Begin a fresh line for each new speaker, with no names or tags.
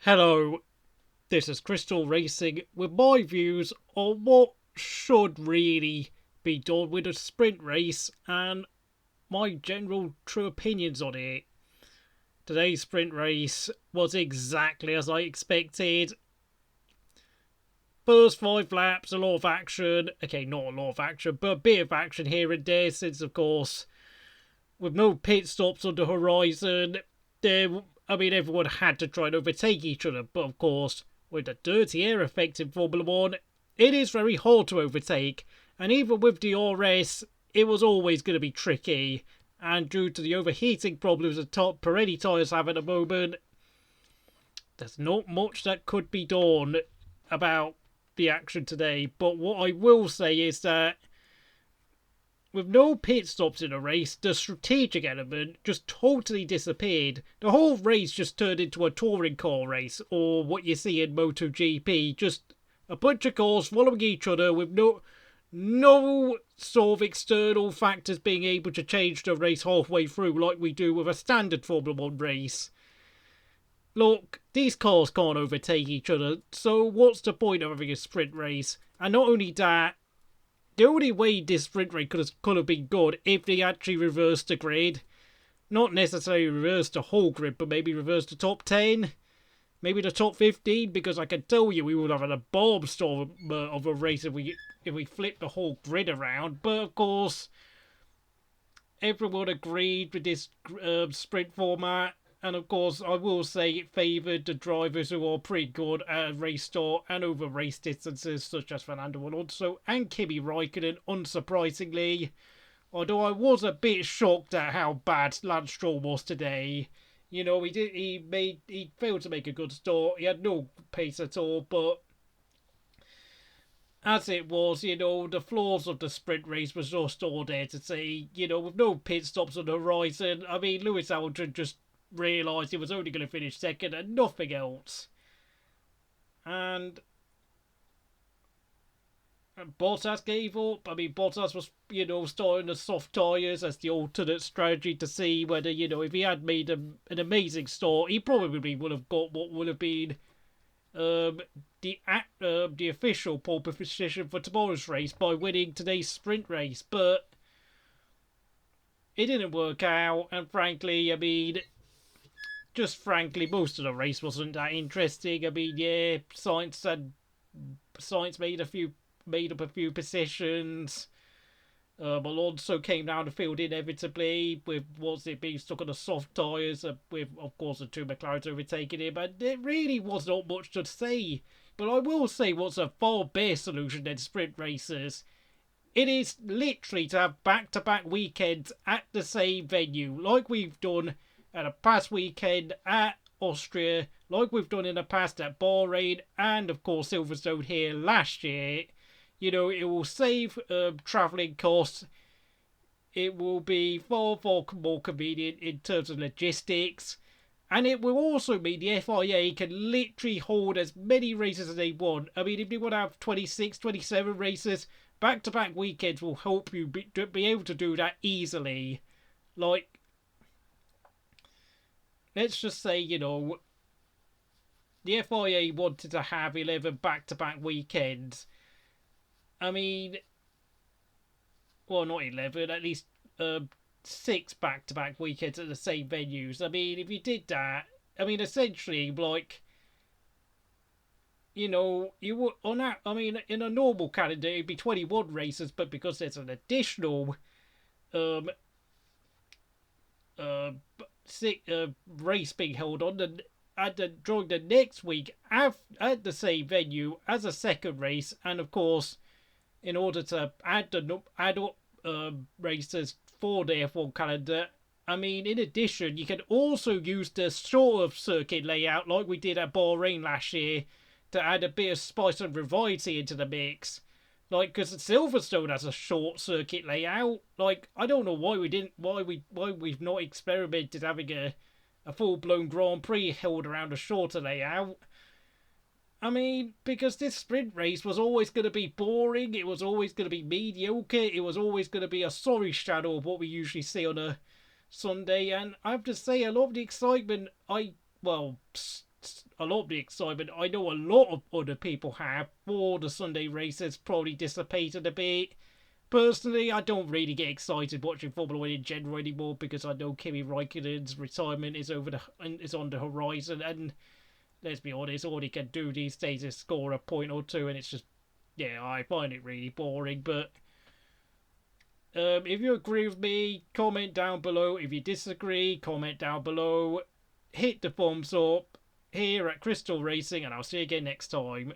Hello, this is Crystal Racing with my views on what should really be done with a sprint race and my general true opinions on it. Today's sprint race was exactly as I expected. First 5 laps, a lot of action. Okay, not a lot of action, but a bit of action here and there since, of course, with no pit stops on the horizon, everyone had to try and overtake each other. But of course, with the dirty air effect in Formula One, it is very hard to overtake. And even with DRS, it was always going to be tricky. And due to the overheating problems that Pirelli tyres have at the moment, there's not much that could be done about the action today. But what I will say is that with no pit stops in a race, the strategic element just totally disappeared. The whole race just turned into a touring car race, or what you see in MotoGP, just a bunch of cars following each other with no sort of external factors being able to change the race halfway through like we do with a standard Formula 1 race. Look, these cars can't overtake each other, so what's the point of having a sprint race? And not only that, the only way this sprint race could have been good if they actually reversed the grid. Not necessarily reversed the whole grid, but maybe reversed the top 10. Maybe the top 15, because I can tell you we would have had a bomb storm of a race if we flipped the whole grid around. But of course, everyone agreed with this sprint format. And of course, I will say it favoured the drivers who are pretty good at race start and over race distances, such as Fernando Alonso and Kimi Raikkonen, unsurprisingly. Although I was a bit shocked at how bad Lance Stroll was today. You know, he failed to make a good start. He had no pace at all, but as it was, the flaws of the sprint race was just all there to see. With no pit stops on the horizon. I mean, Lewis Hamilton just realised he was only going to finish second and nothing else. And Bottas gave up. I mean, Bottas was, starting the soft tyres as the alternate strategy to see whether, if he had made an amazing start, he probably would have got what would have been the official pole position for tomorrow's race by winning today's sprint race. But it didn't work out, and frankly, most of the race wasn't that interesting. I mean, yeah, Science made up a few positions. Alonso came down the field inevitably with being stuck on the soft tyres, with of course the two McLarens overtaking him, and there really was not much to say. But I will say what's a far better solution than sprint races. It is literally to have back-to-back weekends at the same venue, like we've done at a past weekend at Austria, like we've done in the past at Bahrain, and of course Silverstone here last year. It will save travelling costs. It will be far, far more convenient in terms of logistics. And it will also mean the FIA can literally hold as many races as they want. I mean, if they want to have 26, 27 races, back-to-back weekends will help you be able to do that easily. Like, let's just say, the FIA wanted to have 11 back-to-back weekends. I mean, well, not 11, at least 6 back-to-back weekends at the same venues. I mean, if you did that, essentially, like, you would, on that, in a normal calendar, it'd be 21 races, but because there's an additional race being held on, during the next week at the same venue as a second race, and of course, in order to add up races for the F1 calendar. In addition, you can also use the sort of circuit layout like we did at Bahrain last year to add a bit of spice and variety into the mix. Like, because Silverstone has a short circuit layout. Like, I don't know why we've not experimented having a full blown Grand Prix held around a shorter layout. Because this sprint race was always going to be boring, it was always going to be mediocre, it was always going to be a sorry shadow of what we usually see on a Sunday, and I have to say, a lot of the excitement, a lot of the excitement I know a lot of other people have for the Sunday races probably dissipated a bit. Personally, I don't really get excited watching Formula One in general anymore because I know Kimi Raikkonen's retirement is on the horizon, and let's be honest, all he can do these days is score a point or two, and it's just, yeah, I find it really boring. But if you agree with me, comment down below. If you disagree, comment down below. Hit the thumbs up here at Crystal Racing, and I'll see you again next time.